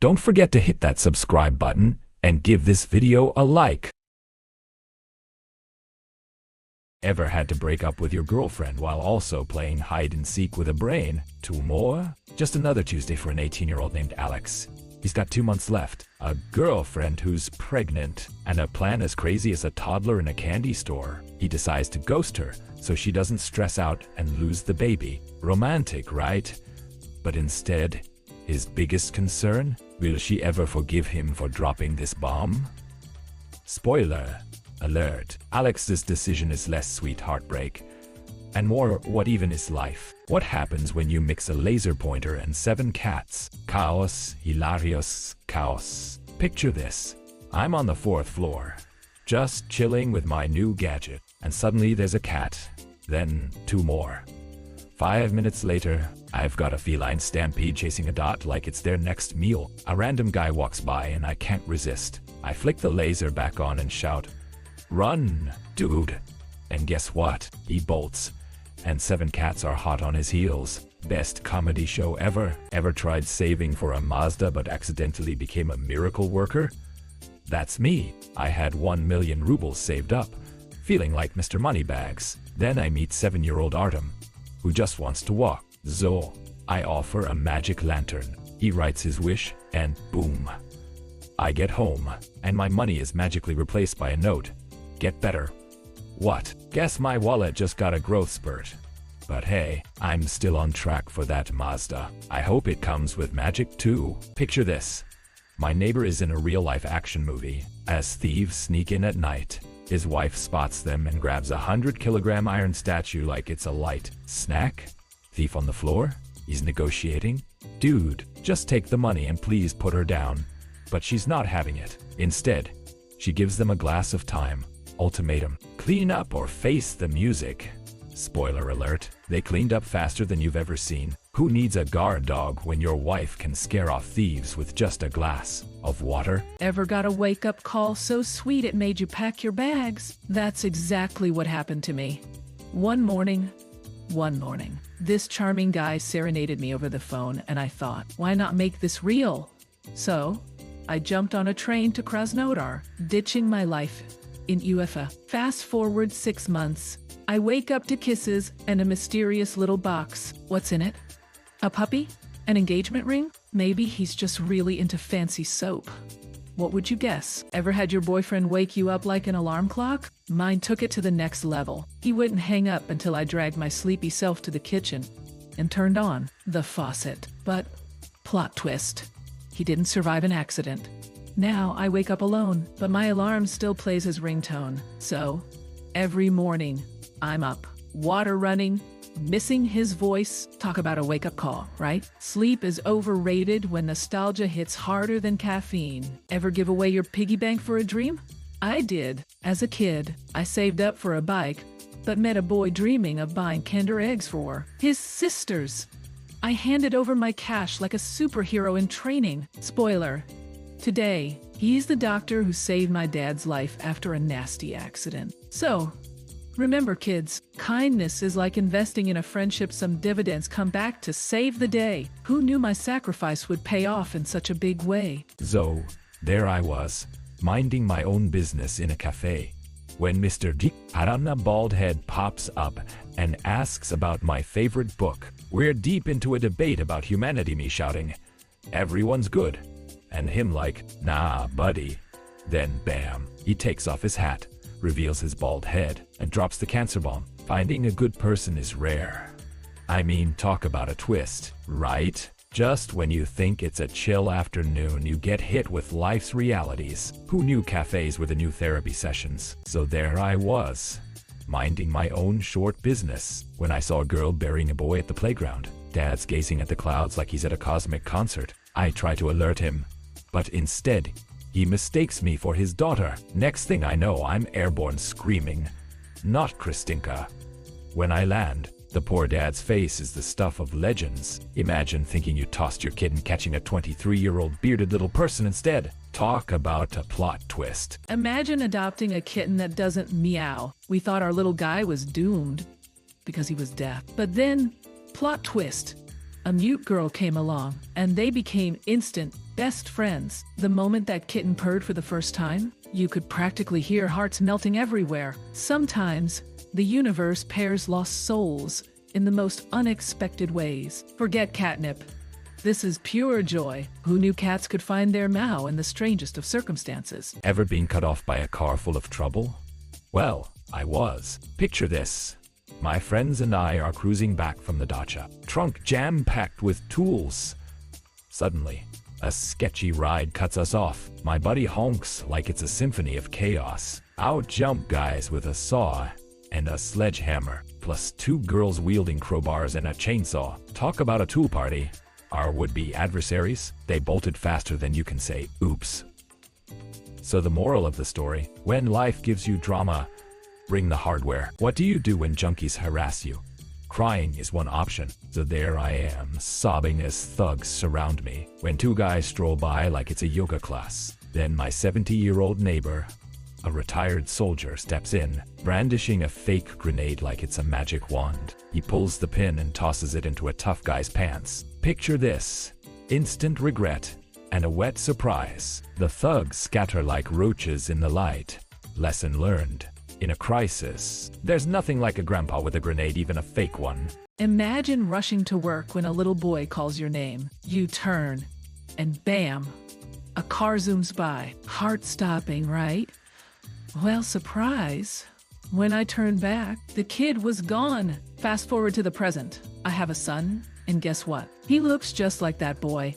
Don't forget to hit that subscribe button and give this video a like. Ever had to break up with your girlfriend while also playing hide and seek with a brain? 2 more? Just another Tuesday for an 18-year-old named Alex. He's got 2 months left, a girlfriend who's pregnant, and a plan as crazy as a toddler in a candy store. He decides to ghost her so she doesn't stress out and lose the baby. Romantic, right? But instead, his biggest concern? Will she ever forgive him for dropping this bomb? Spoiler alert. Alex's decision is less sweet heartbreak and more what even is life. What happens when you mix a laser pointer and 7 cats? Chaos, hilarious chaos. Picture this. I'm on the 4th floor, just chilling with my new gadget, and suddenly there's a cat, then 2 more. 5 minutes later, I've got a feline stampede chasing a dot like it's their next meal. A random guy walks by and I can't resist. I flick the laser back on and shout, "Run, dude!" And guess what? He bolts. And 7 cats are hot on his heels. Best comedy show ever. Ever tried saving for a Mazda but accidentally became a miracle worker? That's me. I had 1 million rubles saved up, feeling like Mr. Moneybags. Then I meet 7-year-old Artem, who just wants to walk. So I offer a magic lantern. He writes his wish, and boom. I get home, and my money is magically replaced by a note. Get better. What? Guess my wallet just got a growth spurt. But hey, I'm still on track for that Mazda. I hope it comes with magic too. Picture this. My neighbor is in a real-life action movie. As thieves sneak in at night, his wife spots them and grabs a 100-kilogram iron statue like it's a light snack. Thief on the floor? He's negotiating. Dude, just take the money and please put her down. But she's not having it. Instead, she gives them a glass of time. Ultimatum. Clean up or face the music. Spoiler alert. They cleaned up faster than you've ever seen. Who needs a guard dog when your wife can scare off thieves with just a glass of water? Ever got a wake-up call so sweet it made you pack your bags? That's exactly what happened to me. One morning, this charming guy serenaded me over the phone, and I thought, why not make this real? So, I jumped on a train to Krasnodar, ditching my life in Uefa. Fast forward 6 months. I wake up to kisses and a mysterious little box. What's in it? A puppy? An engagement ring? Maybe he's just really into fancy soap. What would you guess? Ever had your boyfriend wake you up like an alarm clock? Mine took it to the next level. He wouldn't hang up until I dragged my sleepy self to the kitchen and turned on the faucet. But, plot twist, he didn't survive an accident. Now I wake up alone, but my alarm still plays his ringtone. So, every morning, I'm up, water running, missing his voice. Talk about a wake-up call, right? Sleep is overrated when nostalgia hits harder than caffeine. Ever give away your piggy bank for a dream? I did. As a kid, I saved up for a bike, but met a boy dreaming of buying Kinder Eggs for his sisters. I handed over my cash like a superhero in training. Spoiler. Today, he's the doctor who saved my dad's life after a nasty accident. So, remember kids, kindness is like investing in a friendship. Some dividends come back to save the day. Who knew my sacrifice would pay off in such a big way? So, there I was, minding my own business in a cafe, when Mr. D. Harana bald head pops up and asks about my favorite book. We're deep into a debate about humanity, me shouting, "Everyone's good." And him like, "Nah, buddy." Then bam, he takes off his hat, reveals his bald head, and drops the cancer bomb. Finding a good person is rare. I mean, talk about a twist, right? Just when you think it's a chill afternoon, you get hit with life's realities. Who knew cafes were the new therapy sessions? So there I was, minding my own short business, when I saw a girl burying a boy at the playground. Dad's gazing at the clouds like he's at a cosmic concert. I try to alert him, but instead, he mistakes me for his daughter. Next thing I know, I'm airborne screaming, "Not Kristinka." When I land, the poor dad's face is the stuff of legends. Imagine thinking you tossed your kid and catching a 23-year-old bearded little person instead. Talk about a plot twist. Imagine adopting a kitten that doesn't meow. We thought our little guy was doomed because he was deaf. But then, plot twist, a mute girl came along, and they became instant best friends. The moment that kitten purred for the first time, you could practically hear hearts melting everywhere. Sometimes, the universe pairs lost souls in the most unexpected ways. Forget catnip. This is pure joy. Who knew cats could find their meow in the strangest of circumstances? Ever been cut off by a car full of trouble? Well, I was. Picture this. My friends and I are cruising back from the dacha, trunk jam-packed with tools. Suddenly, a sketchy ride cuts us off. My buddy honks like it's a symphony of chaos. Out jump guys with a saw and a sledgehammer, plus 2 girls wielding crowbars and a chainsaw. Talk about a tool party. Our would-be adversaries, they bolted faster than you can say, oops. So the moral of the story, when life gives you drama, bring the hardware. What do you do when junkies harass you? Crying is one option. So there I am, sobbing as thugs surround me, when 2 guys stroll by like it's a yoga class. Then my 70-year-old neighbor, a retired soldier, steps in, brandishing a fake grenade like it's a magic wand. He pulls the pin and tosses it into a tough guy's pants. Picture this. Instant regret and a wet surprise. The thugs scatter like roaches in the light. Lesson learned. In a crisis, there's nothing like a grandpa with a grenade, even a fake one. Imagine rushing to work when a little boy calls your name. You turn, and bam, a car zooms by. Heart-stopping, right? Well, surprise. When I turned back, the kid was gone. Fast forward to the present. I have a son, and guess what? He looks just like that boy.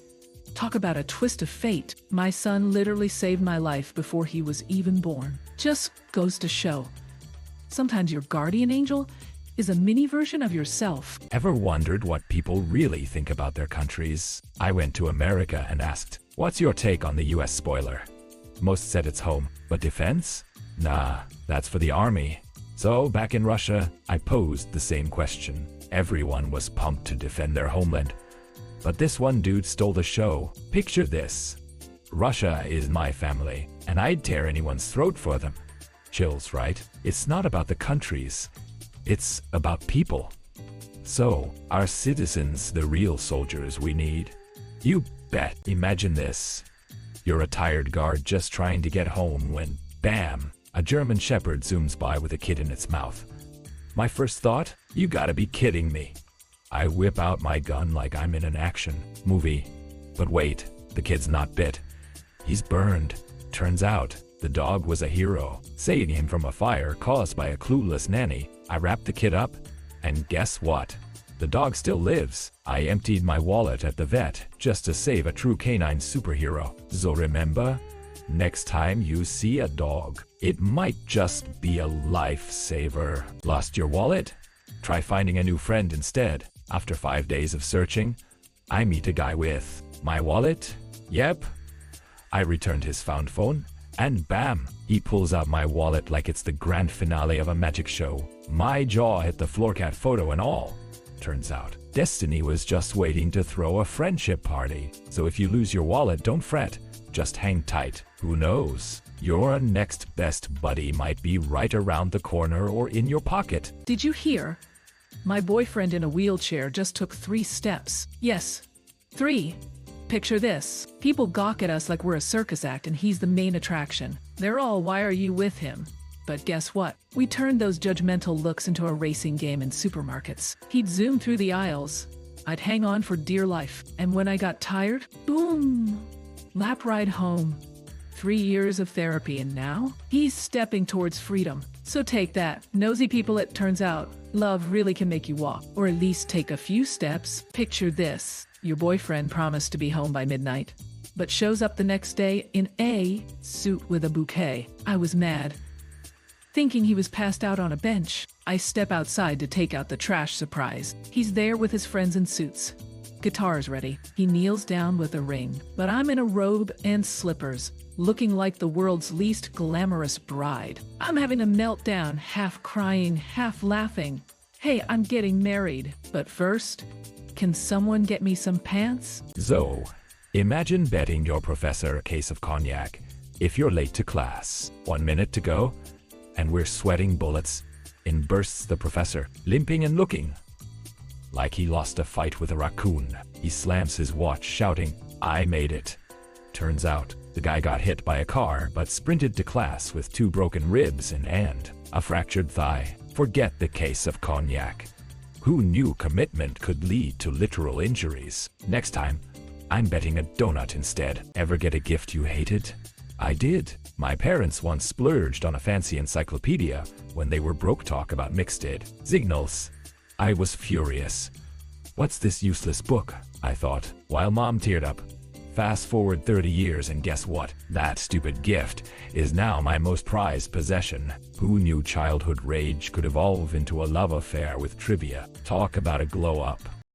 Talk about a twist of fate. My son literally saved my life before he was even born. Just goes to show. Sometimes your guardian angel is a mini version of yourself. Ever wondered what people really think about their countries? I went to America and asked, what's your take on the US spoiler? Most said it's home, but defense? Nah, that's for the army. So back in Russia, I posed the same question. Everyone was pumped to defend their homeland. But this one dude stole the show. Picture this. Russia is my family, and I'd tear anyone's throat for them. Chills, right? It's not about the countries. It's about people. So, are citizens the real soldiers we need? You bet. Imagine this. You're a tired guard just trying to get home when, bam, a German shepherd zooms by with a kid in its mouth. My first thought? You gotta be kidding me. I whip out my gun like I'm in an action movie. But wait, the kid's not bit. He's burned. Turns out, the dog was a hero, saving him from a fire caused by a clueless nanny. I wrapped the kid up, and guess what? The dog still lives. I emptied my wallet at the vet just to save a true canine superhero. So remember, next time you see a dog, it might just be a lifesaver. Lost your wallet? Try finding a new friend instead. After 5 days of searching, I meet a guy with my wallet. Yep. I returned his found phone, and bam, he pulls out my wallet like it's the grand finale of a magic show. My jaw hit the floor, cat photo and all. Turns out, destiny was just waiting to throw a friendship party. So if you lose your wallet, don't fret. Just hang tight. Who knows? Your next best buddy might be right around the corner or in your pocket. Did you hear? My boyfriend in a wheelchair just took 3 steps. Yes, 3. Picture this. People gawk at us like we're a circus act and he's the main attraction. They're all, why are you with him? But guess what? We turned those judgmental looks into a racing game in supermarkets. He'd zoom through the aisles. I'd hang on for dear life. And when I got tired, boom! Lap ride home. 3 years of therapy and now he's stepping towards freedom. So take that. Nosy people, it turns out, love really can make you walk, or at least take a few steps. Picture this. Your boyfriend promised to be home by midnight, but shows up the next day in a suit with a bouquet. I was mad, thinking he was passed out on a bench. I step outside to take out the trash. Surprise. He's there with his friends in suits. Guitar's ready. He kneels down with a ring, but I'm in a robe and slippers, looking like the world's least glamorous bride. I'm having a meltdown, half crying, half laughing. Hey, I'm getting married, but first, can someone get me some pants? So, imagine betting your professor a case of cognac if you're late to class. 1 minute to go, and we're sweating bullets. In bursts the professor, limping and looking like he lost a fight with a raccoon. He slams his watch, shouting, "I made it." Turns out, the guy got hit by a car but sprinted to class with 2 broken ribs and a fractured thigh. Forget the case of cognac. Who knew commitment could lead to literal injuries? Next time, I'm betting a donut instead. Ever get a gift you hated? I did. My parents once splurged on a fancy encyclopedia when they were broke talk about mixed signals. I was furious. What's this useless book? I thought, while Mom teared up. Fast forward 30 years and guess what? That stupid gift is now my most prized possession. Who knew childhood rage could evolve into a love affair with trivia? Talk about a glow up.